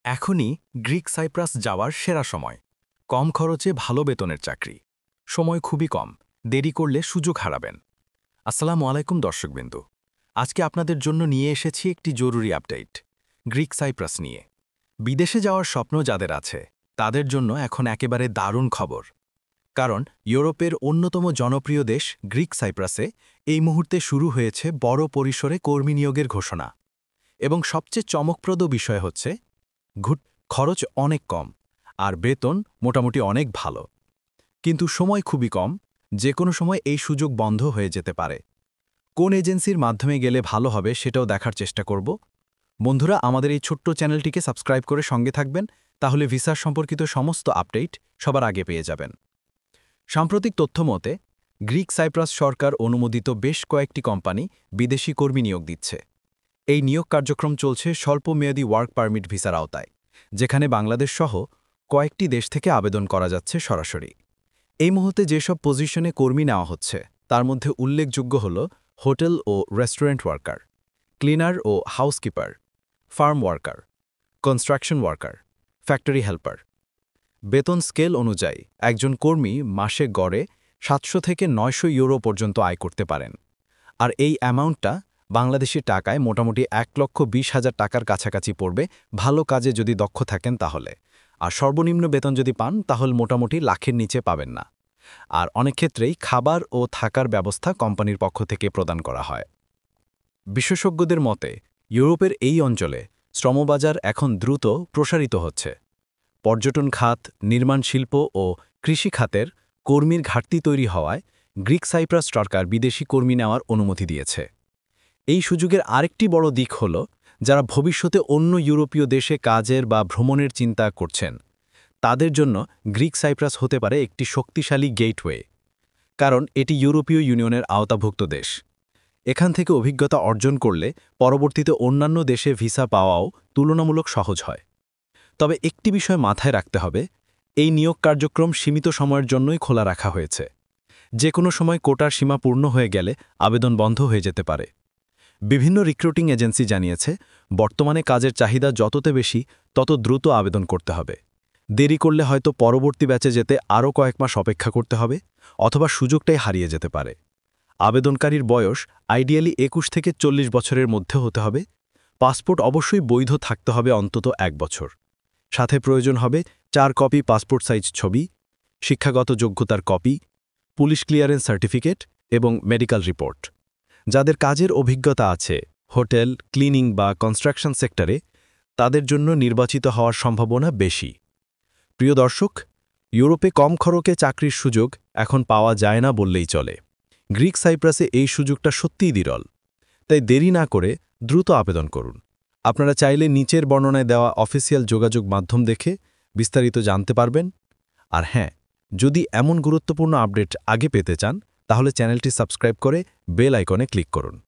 এখনই Greek cypress যাওয়ার সেরা সময়। কম খরচে ভালো বেতনের চাকরি। সময় খুবই কম, দেরি করলে সুযোগ হারাবেন। আসসালামু আলাইকুম দর্শকবিন্দু। আজকে আপনাদের জন্য নিয়ে এসেছি একটি জরুরি আপডেট গ্রিক সাইপ্রাস নিয়ে। বিদেশে যাওয়ার স্বপ্ন যাদের আছে তাদের জন্য এখন একেবারে দারুণ খবর। কারণ ইউরোপের অন্যতম জনপ্রিয় দেশ গ্রিক সাইপ্রাসে এই মুহূর্তে শুরু হয়েছে বড় পরিসরে কর্মী নিয়োগের ঘোষণা। এবং সবচেয়ে চমকপ্রদ বিষয় হচ্ছে খরচ অনেক কম আর বেতন মোটামুটি অনেক ভালো। কিন্তু সময় খুবই কম, যে কোনো সময় এই সুযোগ বন্ধ হয়ে যেতে পারে। কোন এজেন্সির মাধ্যমে গেলে ভালো হবে সেটাও দেখার চেষ্টা করব। বন্ধুরা, আমাদের এই ছোট্ট চ্যানেলটিকে সাবস্ক্রাইব করে সঙ্গে থাকবেন, তাহলে ভিসা সম্পর্কিত সমস্ত আপডেট সবার আগে পেয়ে যাবেন। সাম্প্রতিক তথ্য মতে গ্রিক সাইপ্রাস সরকার অনুমোদিত বেশ কয়েকটি কোম্পানি বিদেশি কর্মী নিয়োগ দিচ্ছে। এই নিয়োগ কার্যক্রম চলছে স্বল্পমেয়াদী ওয়ার্ক পারমিট ভিসার আওতায়, যেখানে বাংলাদেশ সহ কয়েকটি দেশ থেকে আবেদন করা যাচ্ছে সরাসরি। এই মুহূর্তে যেসব পজিশনে কর্মী নেওয়া হচ্ছে তার মধ্যে উল্লেখযোগ্য হল হোটেল ও রেস্টুরেন্ট ওয়ার্কার, ক্লিনার ও housekeeper, farm worker, construction worker, factory helper. বেতন স্কেল অনুযায়ী একজন কর্মী মাসে গড়ে 700 থেকে 900 ইউরো পর্যন্ত আয় করতে পারেন। আর এই অ্যামাউন্টটা বাংলাদেশি টাকায় মোটামুটি 1,20,000 টাকার কাছাকাছি পড়বে ভালো কাজে যদি দক্ষ থাকেন তাহলে। আর সর্বনিম্ন বেতন যদি পান তাহলে মোটামুটি লাখের নিচে পাবেন না। আর অনেক ক্ষেত্রেই খাবার ও থাকার ব্যবস্থা কোম্পানির পক্ষ থেকে প্রদান করা হয়। বিশেষজ্ঞদের মতে ইউরোপের এই অঞ্চলে শ্রমবাজার এখন দ্রুত প্রসারিত হচ্ছে। পর্যটন খাত, নির্মাণ শিল্প ও কৃষি খাতের কর্মীর ঘাটতি তৈরি হওয়ায় গ্রিক সাইপ্রাস সরকার বিদেশি কর্মী নেওয়ার অনুমতি দিয়েছে। এই সুযোগের আরেকটি বড় দিক হল, যারা ভবিষ্যতে অন্য ইউরোপীয় দেশে কাজের বা ভ্রমণের চিন্তা করছেন তাদের জন্য গ্রিক সাইপ্রাস হতে পারে একটি শক্তিশালী গেটওয়ে। কারণ এটি ইউরোপীয় ইউনিয়নের আওতাভুক্ত দেশ। এখান থেকে অভিজ্ঞতা অর্জন করলে পরবর্তীতে অন্যান্য দেশে ভিসা পাওয়াও তুলনামূলক সহজ হয়। তবে একটি বিষয় মাথায় রাখতে হবে, এই নিয়োগ কার্যক্রম সীমিত সময়ের জন্যই খোলা রাখা হয়েছে। যে কোনো সময় কোটার সীমা পূর্ণ হয়ে গেলে আবেদন বন্ধ হয়ে যেতে পারে। বিভিন্ন রিক্রুটিং এজেন্সি জানিয়েছে, বর্তমানে কাজের চাহিদা যততে বেশি তত দ্রুত আবেদন করতে হবে। দেরি করলে হয়তো পরবর্তী ব্যাচে যেতে আরও কয়েক মাস অপেক্ষা করতে হবে, অথবা সুযোগটাই হারিয়ে যেতে পারে। আবেদনকারীর বয়স আইডিয়ালি 21 থেকে 40 বছরের মধ্যে হতে হবে। পাসপোর্ট অবশ্যই বৈধ থাকতে হবে অন্তত 1 বছর। সাথে প্রয়োজন হবে 4 কপি পাসপোর্ট সাইজ ছবি, শিক্ষাগত যোগ্যতার কপি, পুলিশ ক্লিয়ারেন্স সার্টিফিকেট এবং মেডিকেল রিপোর্ট। যাদের কাজের অভিজ্ঞতা আছে হোটেল, ক্লিনিং বা কনস্ট্রাকশন সেক্টরে, তাদের জন্য নির্বাচিত হওয়ার সম্ভাবনা বেশি। প্রিয় দর্শক, ইউরোপে কম খরচে চাকরির সুযোগ এখন পাওয়া যায় না বললেই চলে। গ্রিক সাইপ্রাসে এই সুযোগটা সত্যিই বিরল। তাই দেরি না করে দ্রুত আবেদন করুন। আপনারা চাইলে নিচের বর্ণনায় দেওয়া অফিসিয়াল যোগাযোগ মাধ্যম দেখে বিস্তারিত জানতে পারবেন। আর হ্যাঁ, যদি এমন গুরুত্বপূর্ণ আপডেট আগে পেতে চান তাহলে চ্যানেলটি সাবস্ক্রাইব করে বেল আইকনে ক্লিক করুন।